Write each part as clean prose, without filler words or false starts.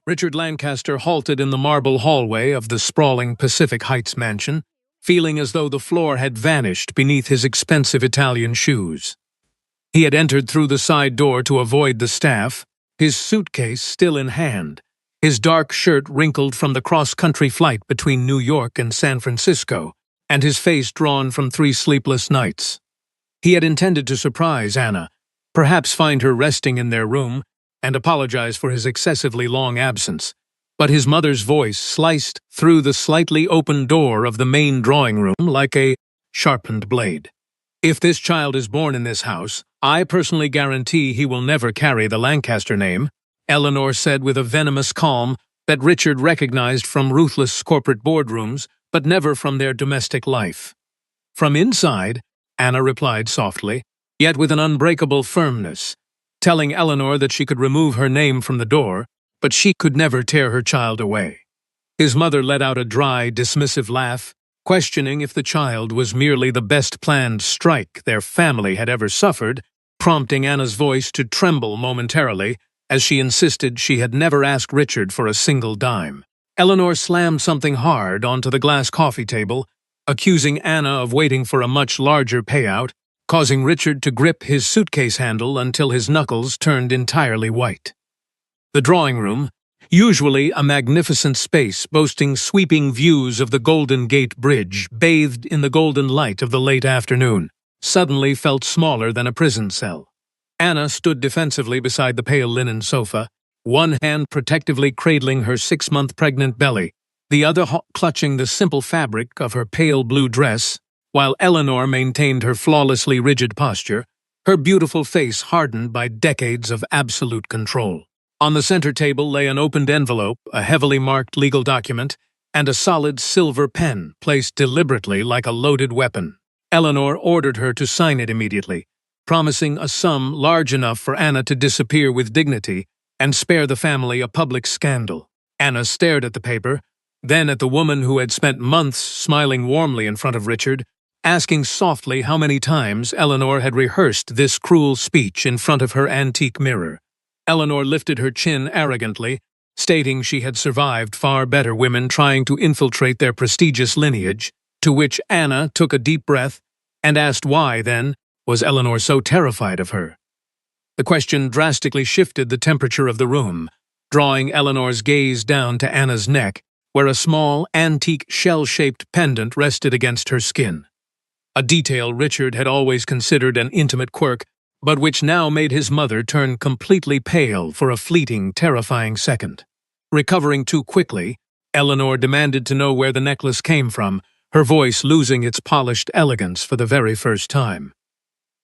Richard Lancaster halted in the marble hallway of the sprawling Pacific Heights mansion, feeling as though the floor had vanished beneath his expensive Italian shoes. He had entered through the side door to avoid the staff, his suitcase still in hand, his dark shirt wrinkled from the cross-country flight between New York and San Francisco, and his face drawn from 3 sleepless nights. He had intended to surprise Anna, perhaps find her resting in their room, and apologize for his excessively long absence, but his mother's voice sliced through the slightly open door of the main drawing room like a sharpened blade. "If this child is born in this house, I personally guarantee he will never carry the Lancaster name," Eleanor said with a venomous calm that Richard recognized from ruthless corporate boardrooms, but never from their domestic life. From inside, Anna replied softly, yet with an unbreakable firmness, telling Eleanor that she could remove her name from the door, but she could never tear her child away. His mother let out a dry, dismissive laugh, questioning if the child was merely the best-planned strike their family had ever suffered, prompting Anna's voice to tremble momentarily as she insisted she had never asked Richard for a single dime. Eleanor slammed something hard onto the glass coffee table, accusing Anna of waiting for a much larger payout, causing Richard to grip his suitcase handle until his knuckles turned entirely white. The drawing room, usually a magnificent space boasting sweeping views of the Golden Gate Bridge bathed in the golden light of the late afternoon, suddenly felt smaller than a prison cell. Anna stood defensively beside the pale linen sofa, one hand protectively cradling her 6-month pregnant belly, the other clutching the simple fabric of her pale blue dress, while Eleanor maintained her flawlessly rigid posture, her beautiful face hardened by decades of absolute control. On the center table lay an opened envelope, a heavily marked legal document, and a solid silver pen placed deliberately like a loaded weapon. Eleanor ordered her to sign it immediately, promising a sum large enough for Anna to disappear with dignity and spare the family a public scandal. Anna stared at the paper, then at the woman who had spent months smiling warmly in front of Richard, asking softly how many times Eleanor had rehearsed this cruel speech in front of her antique mirror. Eleanor lifted her chin arrogantly, stating she had survived far better women trying to infiltrate their prestigious lineage, to which Anna took a deep breath and asked why, then, was Eleanor so terrified of her. The question drastically shifted the temperature of the room, drawing Eleanor's gaze down to Anna's neck, where a small, antique shell-shaped pendant rested against her skin. A detail Richard had always considered an intimate quirk, but which now made his mother turn completely pale for a fleeting, terrifying second. Recovering too quickly, Eleanor demanded to know where the necklace came from, her voice losing its polished elegance for the very first time.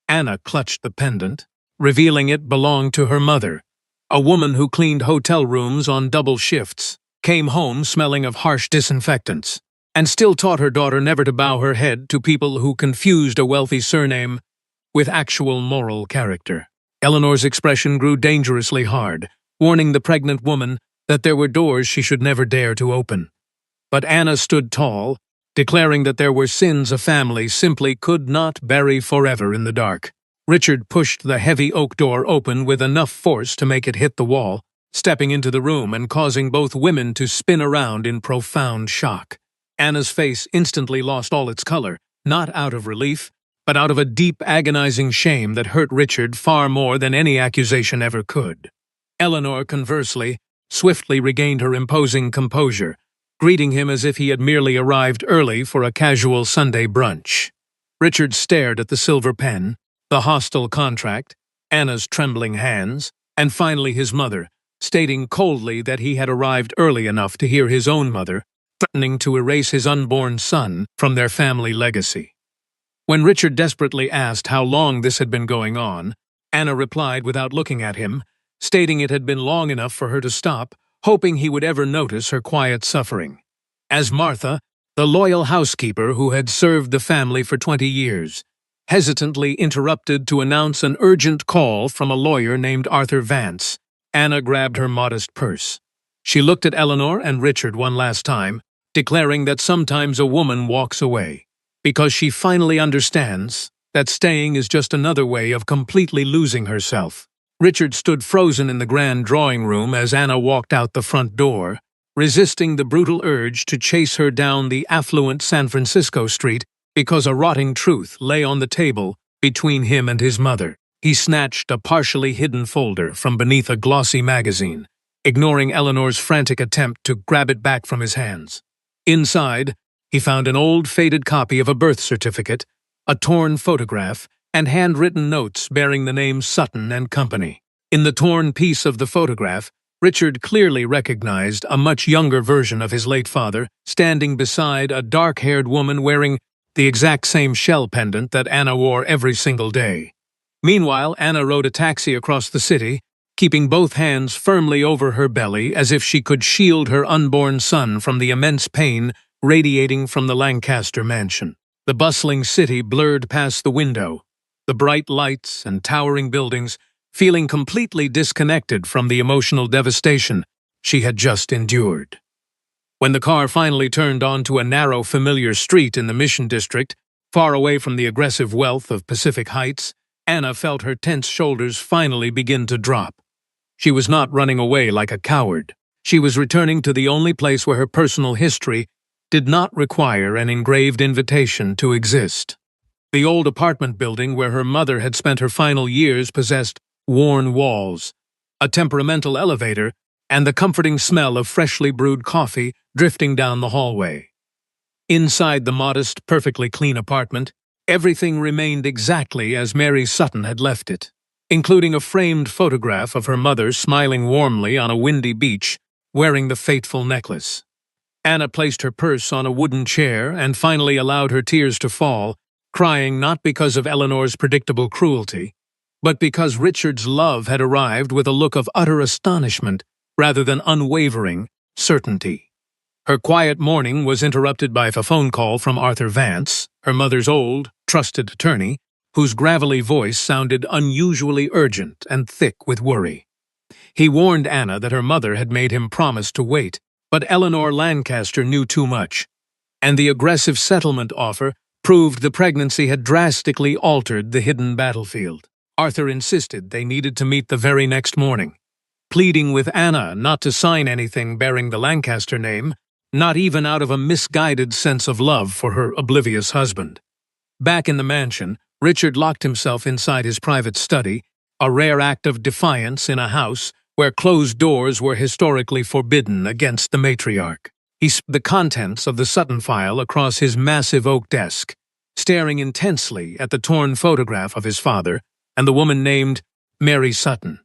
Anna clutched the pendant, revealing it belonged to her mother, a woman who cleaned hotel rooms on double shifts, came home smelling of harsh disinfectants, and still taught her daughter never to bow her head to people who confused a wealthy surname with actual moral character. Eleanor's expression grew dangerously hard, warning the pregnant woman that there were doors she should never dare to open. But Anna stood tall, declaring that there were sins a family simply could not bury forever in the dark. Richard pushed the heavy oak door open with enough force to make it hit the wall, stepping into the room and causing both women to spin around in profound shock. Anna's face instantly lost all its color, not out of relief, but out of a deep, agonizing shame that hurt Richard far more than any accusation ever could. Eleanor, conversely, swiftly regained her imposing composure, greeting him as if he had merely arrived early for a casual Sunday brunch. Richard stared at the silver pen, the hostile contract, Anna's trembling hands, and finally his mother, stating coldly that he had arrived early enough to hear his own mother threatening to erase his unborn son from their family legacy. When Richard desperately asked how long this had been going on, Anna replied without looking at him, stating it had been long enough for her to stop, hoping he would ever notice her quiet suffering. As Martha, the loyal housekeeper who had served the family for 20 years, hesitantly interrupted to announce an urgent call from a lawyer named Arthur Vance, Anna grabbed her modest purse. She looked at Eleanor and Richard one last time, declaring that sometimes a woman walks away, because she finally understands that staying is just another way of completely losing herself. Richard stood frozen in the grand drawing room as Anna walked out the front door, resisting the brutal urge to chase her down the affluent San Francisco street because a rotting truth lay on the table between him and his mother. He snatched a partially hidden folder from beneath a glossy magazine, ignoring Eleanor's frantic attempt to grab it back from his hands. Inside, he found an old, faded copy of a birth certificate, a torn photograph, and handwritten notes bearing the name Sutton and Company. In the torn piece of the photograph, Richard clearly recognized a much younger version of his late father, standing beside a dark-haired woman wearing the exact same shell pendant that Anna wore every single day. Meanwhile, Anna rode a taxi across the city, keeping both hands firmly over her belly as if she could shield her unborn son from the immense pain radiating from the Lancaster mansion. The bustling city blurred past the window, the bright lights and towering buildings, feeling completely disconnected from the emotional devastation she had just endured. When the car finally turned onto a narrow, familiar street in the Mission District, far away from the aggressive wealth of Pacific Heights, Anna felt her tense shoulders finally begin to drop. She was not running away like a coward. She was returning to the only place where her personal history did not require an engraved invitation to exist. The old apartment building where her mother had spent her final years possessed worn walls, a temperamental elevator, and the comforting smell of freshly brewed coffee drifting down the hallway. Inside the modest, perfectly clean apartment, everything remained exactly as Mary Sutton had left it, including a framed photograph of her mother smiling warmly on a windy beach, wearing the fateful necklace. Anna placed her purse on a wooden chair and finally allowed her tears to fall, crying not because of Eleanor's predictable cruelty, but because Richard's love had arrived with a look of utter astonishment rather than unwavering certainty. Her quiet morning was interrupted by a phone call from Arthur Vance, her mother's old, trusted attorney, whose gravelly voice sounded unusually urgent and thick with worry. He warned Anna that her mother had made him promise to wait, but Eleanor Lancaster knew too much, and the aggressive settlement offer proved the pregnancy had drastically altered the hidden battlefield. Arthur insisted they needed to meet the very next morning, pleading with Anna not to sign anything bearing the Lancaster name, not even out of a misguided sense of love for her oblivious husband. Back in the mansion, Richard locked himself inside his private study, a rare act of defiance in a house where closed doors were historically forbidden against the matriarch. He spread the contents of the Sutton file across his massive oak desk, staring intensely at the torn photograph of his father and the woman named Mary Sutton.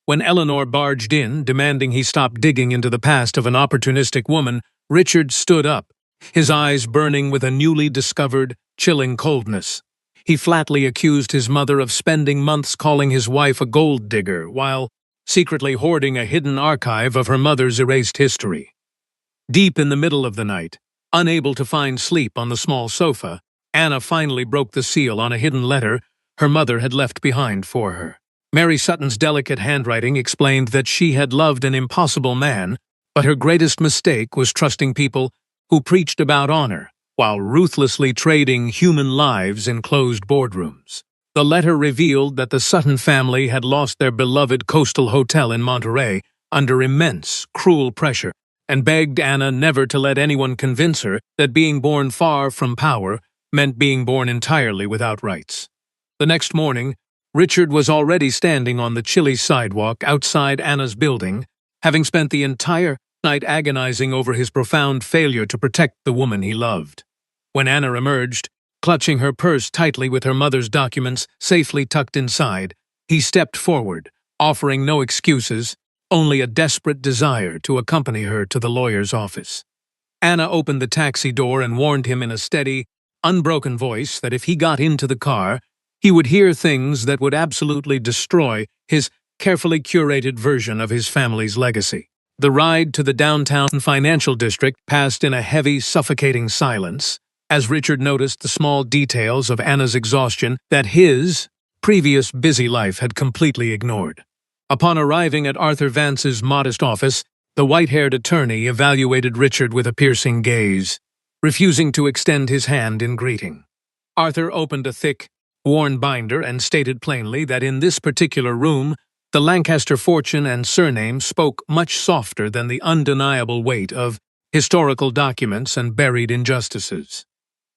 When Eleanor barged in, demanding he stop digging into the past of an opportunistic woman, Richard stood up, his eyes burning with a newly discovered, chilling coldness. He flatly accused his mother of spending months calling his wife a gold digger while secretly hoarding a hidden archive of her mother's erased history. Deep in the middle of the night, unable to find sleep on the small sofa, Anna finally broke the seal on a hidden letter her mother had left behind for her. Mary Sutton's delicate handwriting explained that she had loved an impossible man, but her greatest mistake was trusting people who preached about honor while ruthlessly trading human lives in closed boardrooms. The letter revealed that the Sutton family had lost their beloved coastal hotel in Monterey under immense, cruel pressure, and begged Anna never to let anyone convince her that being born far from power meant being born entirely without rights. The next morning, Richard was already standing on the chilly sidewalk outside Anna's building, having spent the entire night agonizing over his profound failure to protect the woman he loved. When Anna emerged, clutching her purse tightly with her mother's documents safely tucked inside, he stepped forward, offering no excuses, only a desperate desire to accompany her to the lawyer's office. Anna opened the taxi door and warned him in a steady, unbroken voice that if he got into the car, he would hear things that would absolutely destroy his carefully curated version of his family's legacy. The ride to the downtown financial district passed in a heavy, suffocating silence, as Richard noticed the small details of Anna's exhaustion that his previous busy life had completely ignored. Upon arriving at Arthur Vance's modest office, the white-haired attorney evaluated Richard with a piercing gaze, refusing to extend his hand in greeting. Arthur opened a thick, worn binder and stated plainly that in this particular room, The Lancaster fortune and surname spoke much softer than the undeniable weight of historical documents and buried injustices.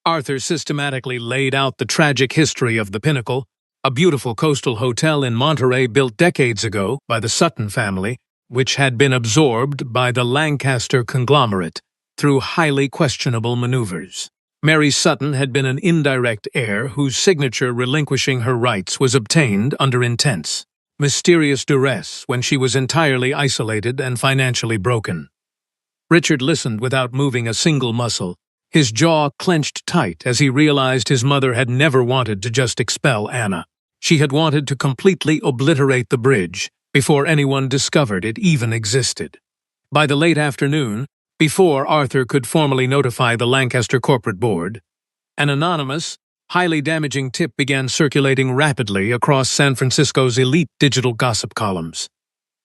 Arthur systematically laid out the tragic history of the Pinnacle, a beautiful coastal hotel in Monterey built decades ago by the Sutton family, which had been absorbed by the Lancaster conglomerate through highly questionable maneuvers. Mary Sutton had been an indirect heir whose signature relinquishing her rights was obtained under intense, mysterious duress when she was entirely isolated and financially broken. Richard listened without moving a single muscle, his jaw clenched tight as he realized his mother had never wanted to just expel Anna. She had wanted to completely obliterate the bridge before anyone discovered it even existed. By the late afternoon, before Arthur could formally notify the Lancaster corporate board, an anonymous, highly damaging tip began circulating rapidly across San Francisco's elite digital gossip columns.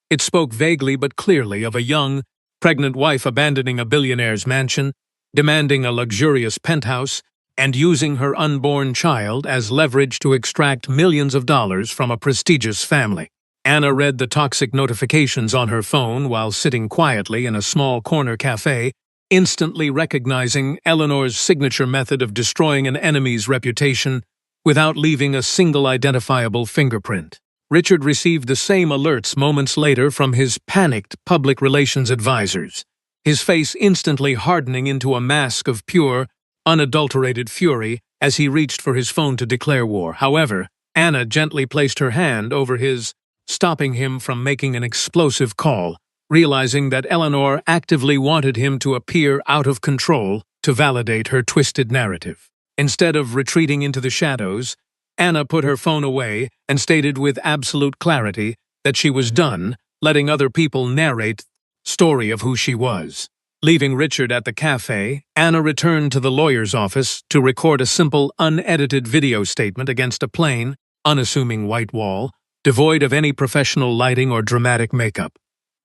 It spoke vaguely but clearly of a young, pregnant wife abandoning a billionaire's mansion, demanding a luxurious penthouse, and using her unborn child as leverage to extract millions of dollars from a prestigious family. Anna read the toxic notifications on her phone while sitting quietly in a small corner cafe, instantly recognizing Eleanor's signature method of destroying an enemy's reputation without leaving a single identifiable fingerprint. Richard received the same alerts moments later from his panicked public relations advisors, his face instantly hardening into a mask of pure, unadulterated fury as he reached for his phone to declare war. However, Anna gently placed her hand over his, stopping him from making an explosive call, realizing that Eleanor actively wanted him to appear out of control to validate her twisted narrative. Instead of retreating into the shadows, Anna put her phone away and stated with absolute clarity that she was done letting other people narrate the story of who she was. Leaving Richard at the cafe, Anna returned to the lawyer's office to record a simple, unedited video statement against a plain, unassuming white wall, devoid of any professional lighting or dramatic makeup.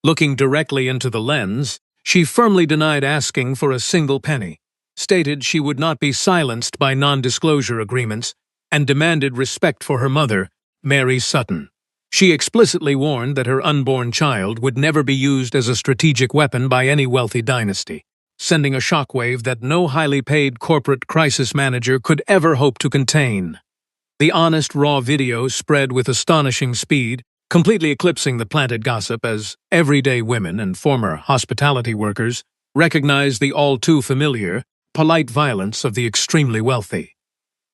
Looking directly into the lens, she firmly denied asking for a single penny, stated she would not be silenced by non-disclosure agreements, and demanded respect for her mother, Mary Sutton. She explicitly warned that her unborn child would never be used as a strategic weapon by any wealthy dynasty, sending a shockwave that no highly paid corporate crisis manager could ever hope to contain. The honest, raw video spread with astonishing speed, completely eclipsing the planted gossip as everyday women and former hospitality workers recognized the all-too-familiar, polite violence of the extremely wealthy.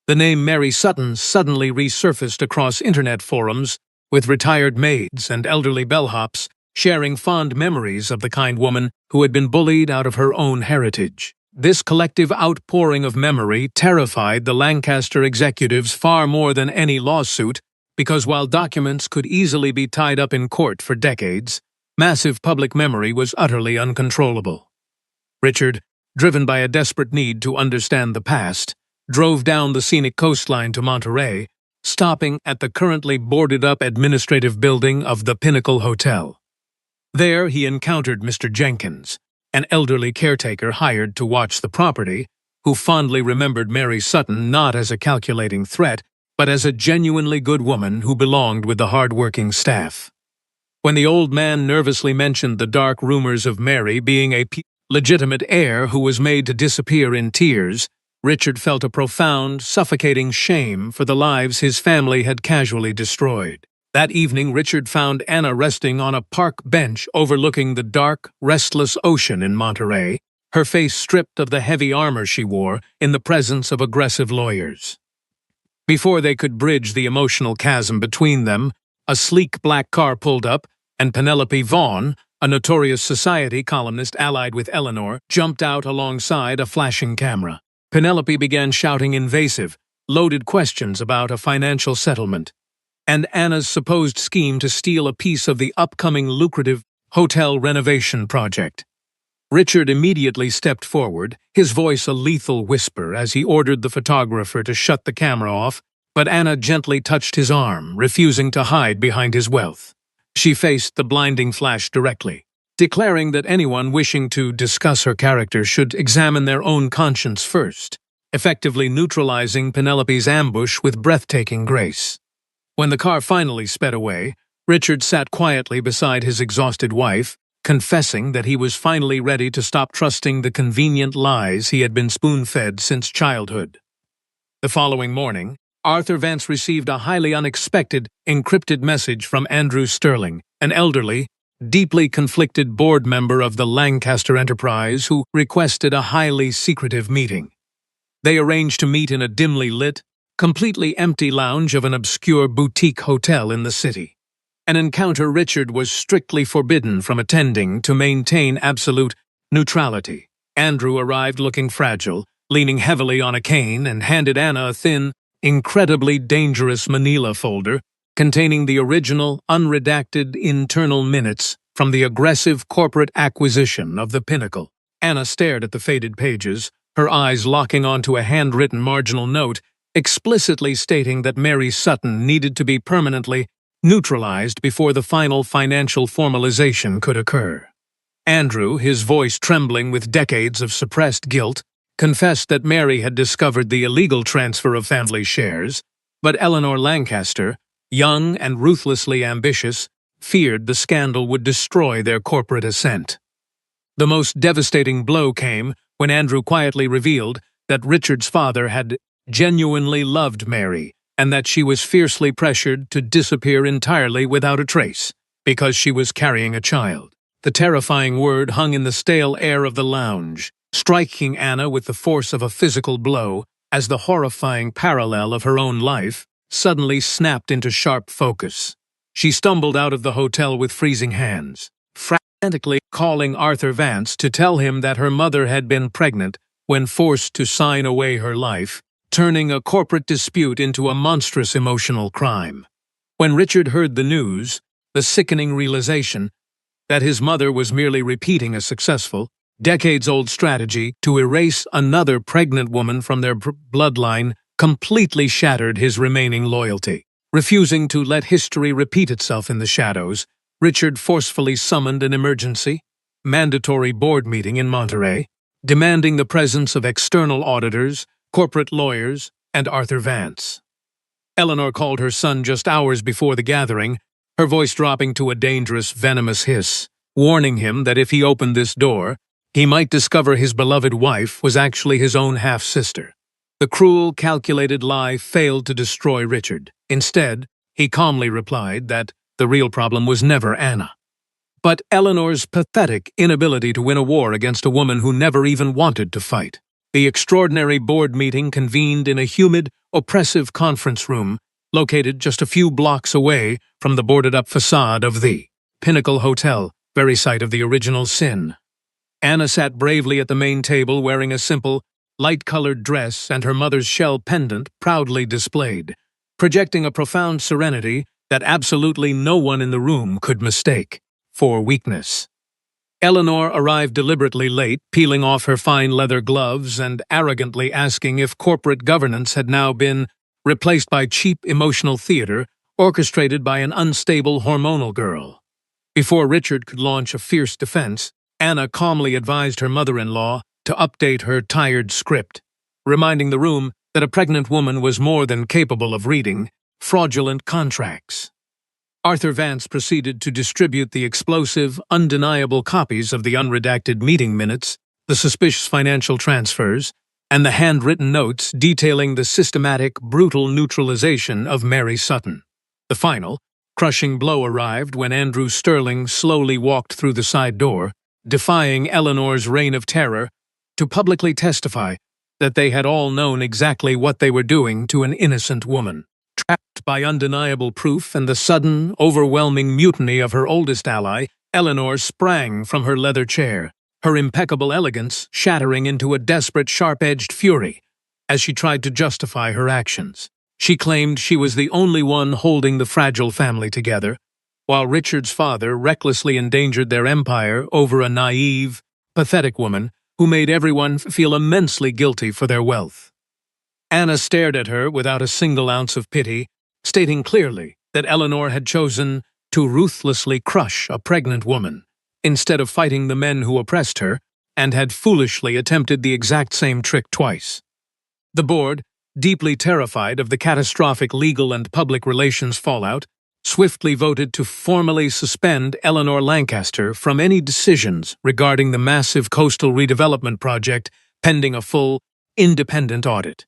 The name Mary Sutton suddenly resurfaced across internet forums, with retired maids and elderly bellhops sharing fond memories of the kind woman who had been bullied out of her own heritage. This collective outpouring of memory terrified the Lancaster executives far more than any lawsuit, because while documents could easily be tied up in court for decades, massive public memory was utterly uncontrollable. Richard, driven by a desperate need to understand the past, drove down the scenic coastline to Monterey, stopping at the currently boarded-up administrative building of the Pinnacle Hotel. There he encountered Mr. Jenkins, an elderly caretaker hired to watch the property, who fondly remembered Mary Sutton not as a calculating threat, but as a genuinely good woman who belonged with the hard-working staff. When the old man nervously mentioned the dark rumors of Mary being a legitimate heir who was made to disappear in tears, Richard felt a profound, suffocating shame for the lives his family had casually destroyed. That evening, Richard found Anna resting on a park bench overlooking the dark, restless ocean in Monterey, her face stripped of the heavy armor she wore in the presence of aggressive lawyers. Before they could bridge the emotional chasm between them, a sleek black car pulled up, and Penelope Vaughn, a notorious society columnist allied with Eleanor, jumped out alongside a flashing camera. Penelope began shouting invasive, loaded questions about a financial settlement and Anna's supposed scheme to steal a piece of the upcoming lucrative hotel renovation project. Richard immediately stepped forward, his voice a lethal whisper as he ordered the photographer to shut the camera off, but Anna gently touched his arm, refusing to hide behind his wealth. She faced the blinding flash directly, declaring that anyone wishing to discuss her character should examine their own conscience first, effectively neutralizing Penelope's ambush with breathtaking grace. When the car finally sped away, Richard sat quietly beside his exhausted wife, confessing that he was finally ready to stop trusting the convenient lies he had been spoon-fed since childhood. The following morning, Arthur Vance received a highly unexpected, encrypted message from Andrew Sterling, an elderly, deeply conflicted board member of the Lancaster Enterprise who requested a highly secretive meeting. They arranged to meet in a dimly lit, completely empty lounge of an obscure boutique hotel in the city. An encounter Richard was strictly forbidden from attending to maintain absolute neutrality. Andrew arrived looking fragile, leaning heavily on a cane, and handed Anna a thin, incredibly dangerous manila folder containing the original, unredacted internal minutes from the aggressive corporate acquisition of the Pinnacle. Anna stared at the faded pages, her eyes locking onto a handwritten marginal note explicitly stating that Mary Sutton needed to be permanently neutralized before the final financial formalization could occur. Andrew, his voice trembling with decades of suppressed guilt, confessed that Mary had discovered the illegal transfer of family shares, but Eleanor Lancaster, young and ruthlessly ambitious, feared the scandal would destroy their corporate ascent. The most devastating blow came when Andrew quietly revealed that Richard's father had genuinely loved Mary and that she was fiercely pressured to disappear entirely without a trace because she was carrying a child. The terrifying word hung in the stale air of the lounge, striking Anna with the force of a physical blow as the horrifying parallel of her own life suddenly snapped into sharp focus. She stumbled out of the hotel with freezing hands, frantically calling Arthur Vance to tell him that her mother had been pregnant when forced to sign away her life, turning a corporate dispute into a monstrous emotional crime. When Richard heard the news, the sickening realization that his mother was merely repeating a successful, decades-old strategy to erase another pregnant woman from their bloodline completely shattered his remaining loyalty. Refusing to let history repeat itself in the shadows, Richard forcefully summoned an emergency, mandatory board meeting in Monterey, demanding the presence of external auditors, corporate lawyers, and Arthur Vance. Eleanor called her son just hours before the gathering, her voice dropping to a dangerous, venomous hiss, warning him that if he opened this door, he might discover his beloved wife was actually his own half-sister. The cruel, calculated lie failed to destroy Richard. Instead, he calmly replied that the real problem was never Anna, but Eleanor's pathetic inability to win a war against a woman who never even wanted to fight. The extraordinary board meeting convened in a humid, oppressive conference room located just a few blocks away from the boarded-up facade of the Pinnacle Hotel, very site of the original sin. Anna sat bravely at the main table wearing a simple, light-colored dress and her mother's shell pendant proudly displayed, projecting a profound serenity that absolutely no one in the room could mistake for weakness. Eleanor arrived deliberately late, peeling off her fine leather gloves and arrogantly asking if corporate governance had now been replaced by cheap emotional theater orchestrated by an unstable hormonal girl. Before Richard could launch a fierce defense, Anna calmly advised her mother-in-law to update her tired script, reminding the room that a pregnant woman was more than capable of reading fraudulent contracts. Arthur Vance proceeded to distribute the explosive, undeniable copies of the unredacted meeting minutes, the suspicious financial transfers, and the handwritten notes detailing the systematic, brutal neutralization of Mary Sutton. The final, crushing blow arrived when Andrew Sterling slowly walked through the side door, defying Eleanor's reign of terror, to publicly testify that they had all known exactly what they were doing to an innocent woman. Trapped by undeniable proof and the sudden, overwhelming mutiny of her oldest ally, Eleanor sprang from her leather chair, her impeccable elegance shattering into a desperate, sharp-edged fury as she tried to justify her actions. She claimed she was the only one holding the fragile family together, while Richard's father recklessly endangered their empire over a naive, pathetic woman who made everyone feel immensely guilty for their wealth. Anna stared at her without a single ounce of pity, stating clearly that Eleanor had chosen to ruthlessly crush a pregnant woman, instead of fighting the men who oppressed her, and had foolishly attempted the exact same trick twice. The board, deeply terrified of the catastrophic legal and public relations fallout, swiftly voted to formally suspend Eleanor Lancaster from any decisions regarding the massive coastal redevelopment project pending a full, independent audit.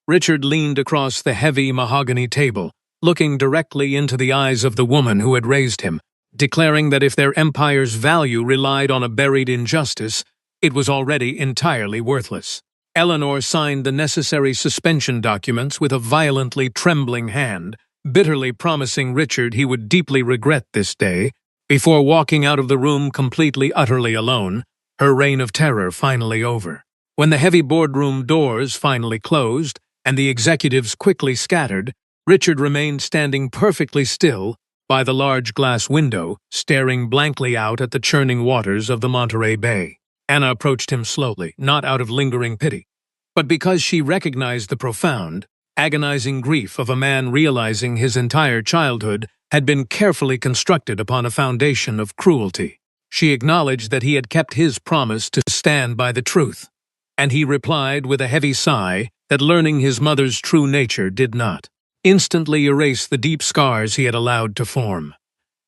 Richard leaned across the heavy mahogany table, looking directly into the eyes of the woman who had raised him, declaring that if their empire's value relied on a buried injustice, it was already entirely worthless. Eleanor signed the necessary suspension documents with a violently trembling hand, bitterly promising Richard he would deeply regret this day, before walking out of the room completely utterly alone, her reign of terror finally over. When the heavy boardroom doors finally closed, and the executives quickly scattered, Richard remained standing perfectly still by the large glass window, staring blankly out at the churning waters of the Monterey Bay. Anna approached him slowly, not out of lingering pity, but because she recognized the profound, agonizing grief of a man realizing his entire childhood had been carefully constructed upon a foundation of cruelty. She acknowledged that he had kept his promise to stand by the truth, and he replied with a heavy sigh that learning his mother's true nature did not instantly erase the deep scars he had allowed to form.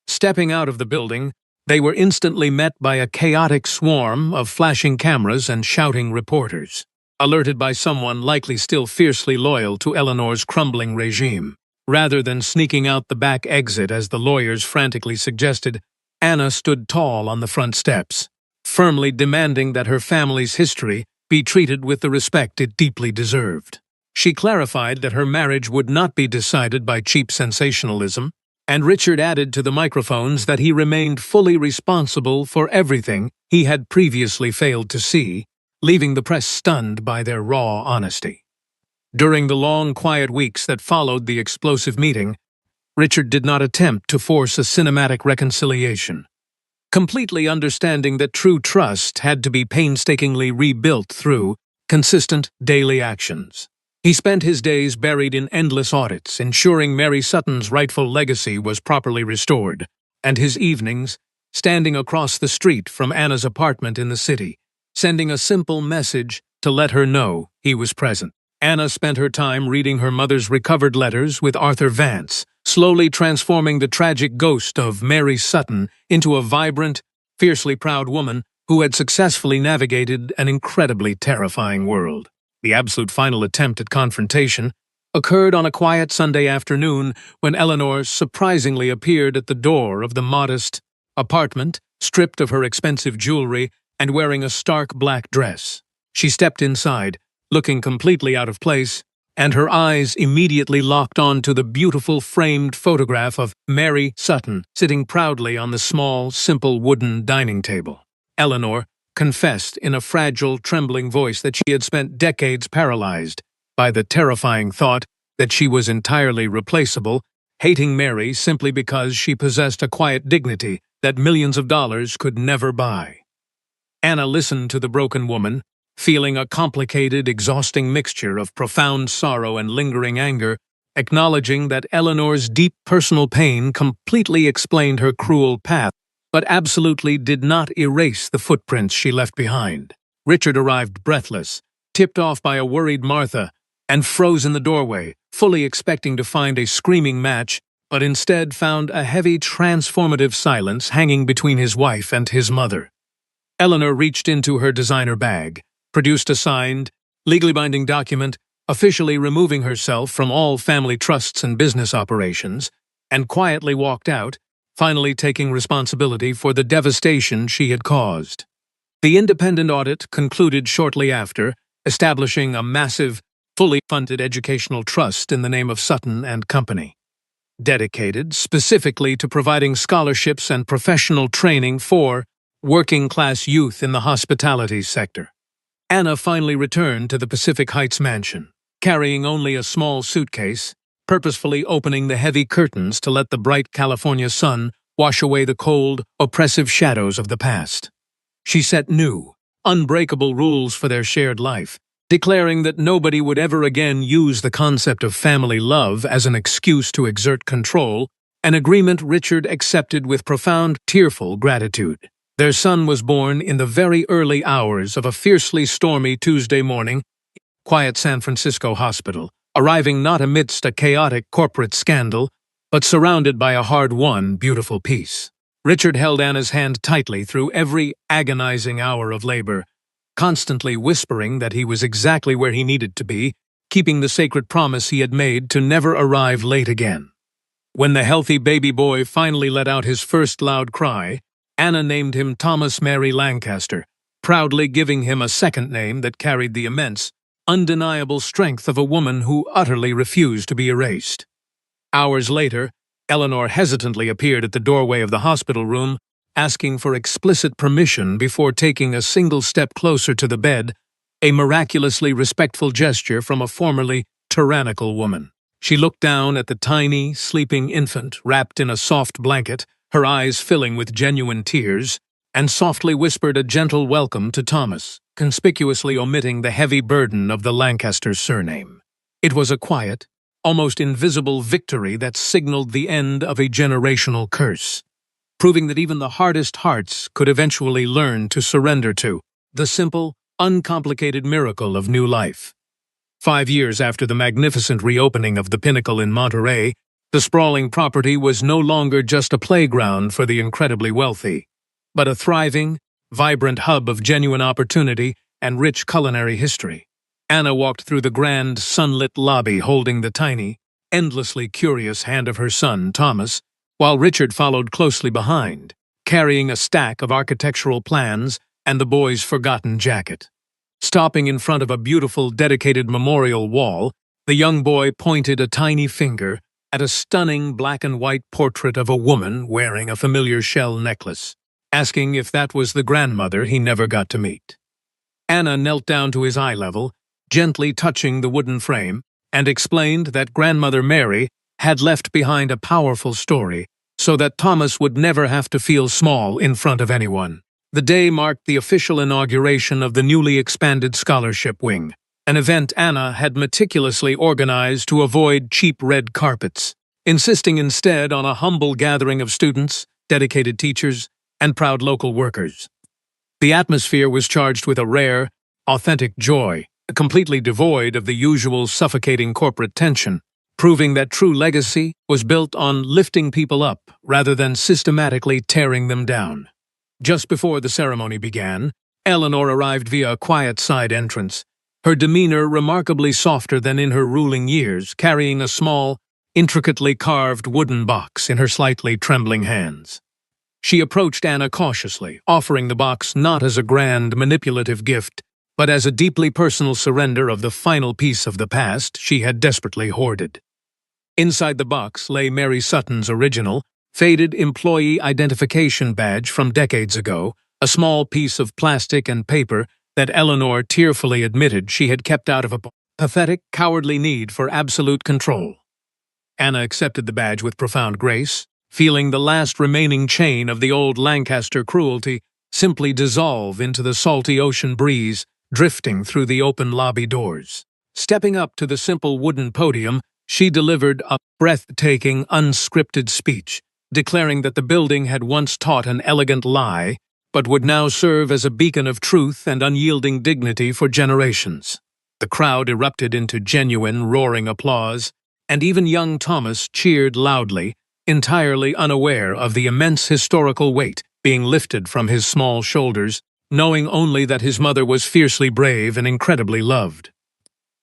Stepping out of the building, they were instantly met by a chaotic swarm of flashing cameras and shouting reporters, alerted by someone likely still fiercely loyal to Eleanor's crumbling regime. Rather than sneaking out the back exit as the lawyers frantically suggested, Anna stood tall on the front steps, firmly demanding that her family's history be treated with the respect it deeply deserved. She clarified that her marriage would not be decided by cheap sensationalism, and Richard added to the microphones that he remained fully responsible for everything he had previously failed to see, leaving the press stunned by their raw honesty. During the long, quiet weeks that followed the explosive meeting, Richard did not attempt to force a cinematic reconciliation, completely understanding that true trust had to be painstakingly rebuilt through consistent daily actions. He spent his days buried in endless audits, ensuring Mary Sutton's rightful legacy was properly restored, and his evenings, standing across the street from Anna's apartment in the city, sending a simple message to let her know he was present. Anna spent her time reading her mother's recovered letters with Arthur Vance, slowly transforming the tragic ghost of Mary Sutton into a vibrant, fiercely proud woman who had successfully navigated an incredibly terrifying world. The absolute final attempt at confrontation occurred on a quiet Sunday afternoon when Eleanor surprisingly appeared at the door of the modest apartment, stripped of her expensive jewelry and wearing a stark black dress. She stepped inside, looking completely out of place, and her eyes immediately locked on to the beautiful framed photograph of Mary Sutton sitting proudly on the small, simple wooden dining table. Eleanor confessed in a fragile, trembling voice that she had spent decades paralyzed by the terrifying thought that she was entirely replaceable, hating Mary simply because she possessed a quiet dignity that millions of dollars could never buy. Anna listened to the broken woman, feeling a complicated, exhausting mixture of profound sorrow and lingering anger, acknowledging that Eleanor's deep personal pain completely explained her cruel path, but absolutely did not erase the footprints she left behind. Richard arrived breathless, tipped off by a worried Martha, and froze in the doorway, fully expecting to find a screaming match, but instead found a heavy, transformative silence hanging between his wife and his mother. Eleanor reached into her designer bag, produced a signed, legally binding document, officially removing herself from all family trusts and business operations, and quietly walked out, finally taking responsibility for the devastation she had caused. The independent audit concluded shortly after, establishing a massive, fully funded educational trust in the name of Sutton and Company, dedicated specifically to providing scholarships and professional training for working-class youth in the hospitality sector. Anna finally returned to the Pacific Heights mansion, carrying only a small suitcase, purposefully opening the heavy curtains to let the bright California sun wash away the cold, oppressive shadows of the past. She set new, unbreakable rules for their shared life, declaring that nobody would ever again use the concept of family love as an excuse to exert control, an agreement Richard accepted with profound, tearful gratitude. Their son was born in the very early hours of a fiercely stormy Tuesday morning, quiet San Francisco hospital, arriving not amidst a chaotic corporate scandal, but surrounded by a hard-won, beautiful peace. Richard held Anna's hand tightly through every agonizing hour of labor, constantly whispering that he was exactly where he needed to be, keeping the sacred promise he had made to never arrive late again. When the healthy baby boy finally let out his first loud cry, Anna named him Thomas Mary Lancaster, proudly giving him a second name that carried the immense, undeniable strength of a woman who utterly refused to be erased. Hours later, Eleanor hesitantly appeared at the doorway of the hospital room, asking for explicit permission before taking a single step closer to the bed, a miraculously respectful gesture from a formerly tyrannical woman. She looked down at the tiny, sleeping infant wrapped in a soft blanket, her eyes filling with genuine tears, and softly whispered a gentle welcome to Thomas, conspicuously omitting the heavy burden of the Lancaster surname. It was a quiet, almost invisible victory that signaled the end of a generational curse, proving that even the hardest hearts could eventually learn to surrender to the simple, uncomplicated miracle of new life. 5 years after the magnificent reopening of the Pinnacle in Monterey, the sprawling property was no longer just a playground for the incredibly wealthy, but a thriving, vibrant hub of genuine opportunity and rich culinary history. Anna walked through the grand, sunlit lobby holding the tiny, endlessly curious hand of her son, Thomas, while Richard followed closely behind, carrying a stack of architectural plans and the boy's forgotten jacket. Stopping in front of a beautiful, dedicated memorial wall, the young boy pointed a tiny finger at a stunning black-and-white portrait of a woman wearing a familiar shell necklace, asking if that was the grandmother he never got to meet. Anna knelt down to his eye level, gently touching the wooden frame, and explained that Grandmother Mary had left behind a powerful story so that Thomas would never have to feel small in front of anyone. The day marked the official inauguration of the newly expanded scholarship wing, an event Anna had meticulously organized to avoid cheap red carpets, insisting instead on a humble gathering of students, dedicated teachers, and proud local workers. The atmosphere was charged with a rare, authentic joy, completely devoid of the usual suffocating corporate tension, proving that true legacy was built on lifting people up rather than systematically tearing them down. Just before the ceremony began, Eleanor arrived via a quiet side entrance, her demeanor remarkably softer than in her ruling years, carrying a small, intricately carved wooden box in her slightly trembling hands. She approached Anna cautiously, offering the box not as a grand, manipulative gift, but as a deeply personal surrender of the final piece of the past she had desperately hoarded. Inside the box lay Mary Sutton's original, faded employee identification badge from decades ago, a small piece of plastic and paper that Eleanor tearfully admitted she had kept out of a pathetic, cowardly need for absolute control. Anna accepted the badge with profound grace, feeling the last remaining chain of the old Lancaster cruelty simply dissolve into the salty ocean breeze drifting through the open lobby doors. Stepping up to the simple wooden podium, she delivered a breathtaking, unscripted speech, declaring that the building had once taught an elegant lie, but would now serve as a beacon of truth and unyielding dignity for generations. The crowd erupted into genuine, roaring applause, and even young Thomas cheered loudly, entirely unaware of the immense historical weight being lifted from his small shoulders, knowing only that his mother was fiercely brave and incredibly loved.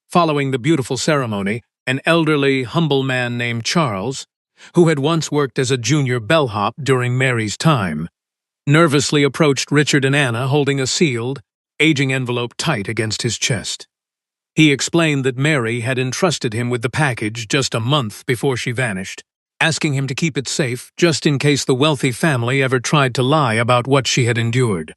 Following the beautiful ceremony, an elderly, humble man named Charles, who had once worked as a junior bellhop during Mary's time, nervously approached Richard and Anna holding a sealed, aging envelope tight against his chest. He explained that Mary had entrusted him with the package just a month before she vanished, asking him to keep it safe just in case the wealthy family ever tried to lie about what she had endured.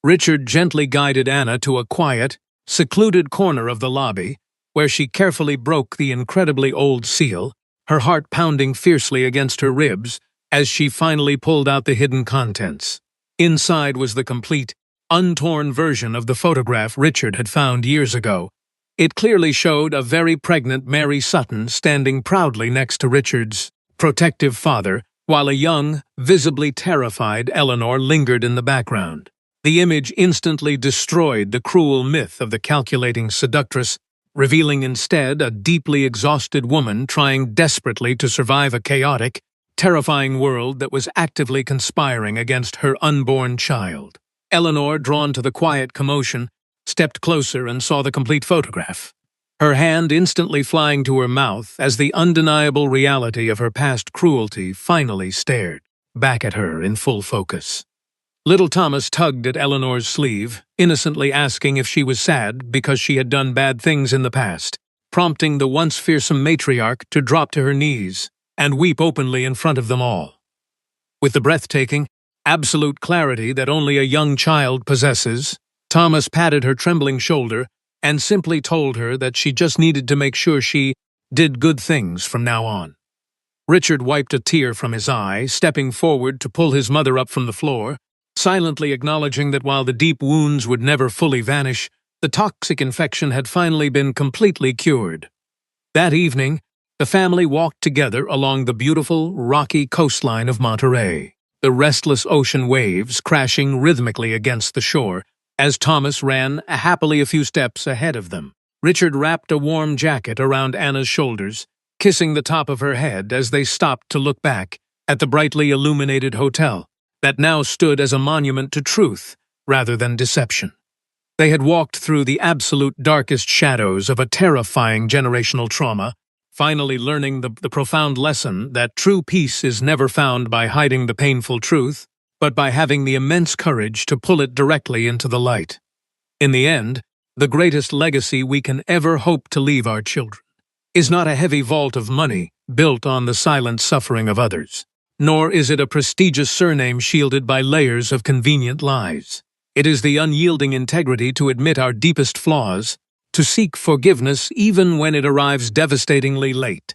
Richard gently guided Anna to a quiet, secluded corner of the lobby, where she carefully broke the incredibly old seal, her heart pounding fiercely against her ribs as she finally pulled out the hidden contents. Inside was the complete, untorn version of the photograph Richard had found years ago. It clearly showed a very pregnant Mary Sutton standing proudly next to Richard's protective father, while a young, visibly terrified Eleanor lingered in the background. The image instantly destroyed the cruel myth of the calculating seductress, revealing instead a deeply exhausted woman trying desperately to survive a chaotic, terrifying world that was actively conspiring against her unborn child. Eleanor, drawn to the quiet commotion, stepped closer and saw the complete photograph, her hand instantly flying to her mouth as the undeniable reality of her past cruelty finally stared back at her in full focus. Little Thomas tugged at Eleanor's sleeve, innocently asking if she was sad because she had done bad things in the past, prompting the once fearsome matriarch to drop to her knees and weep openly in front of them all. With the breathtaking, absolute clarity that only a young child possesses, Thomas patted her trembling shoulder and simply told her that she just needed to make sure she did good things from now on. Richard wiped a tear from his eye, stepping forward to pull his mother up from the floor, silently acknowledging that while the deep wounds would never fully vanish, the toxic infection had finally been completely cured. That evening, the family walked together along the beautiful, rocky coastline of Monterey, the restless ocean waves crashing rhythmically against the shore as Thomas ran happily a few steps ahead of them. Richard wrapped a warm jacket around Anna's shoulders, kissing the top of her head as they stopped to look back at the brightly illuminated hotel that now stood as a monument to truth rather than deception. They had walked through the absolute darkest shadows of a terrifying generational trauma, finally learning the profound lesson that true peace is never found by hiding the painful truth, but by having the immense courage to pull it directly into the light. In the end, the greatest legacy we can ever hope to leave our children is not a heavy vault of money built on the silent suffering of others, nor is it a prestigious surname shielded by layers of convenient lies. It is the unyielding integrity to admit our deepest flaws, to seek forgiveness even when it arrives devastatingly late,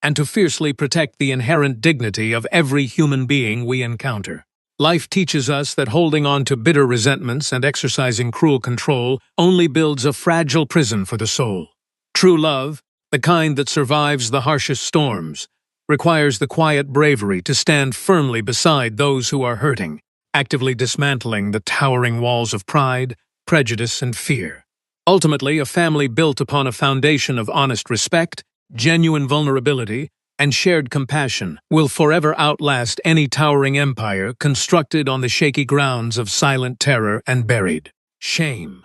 and to fiercely protect the inherent dignity of every human being we encounter. Life teaches us that holding on to bitter resentments and exercising cruel control only builds a fragile prison for the soul. True love, the kind that survives the harshest storms, requires the quiet bravery to stand firmly beside those who are hurting, actively dismantling the towering walls of pride, prejudice, and fear. Ultimately, a family built upon a foundation of honest respect, genuine vulnerability, and shared compassion will forever outlast any towering empire constructed on the shaky grounds of silent terror and buried shame.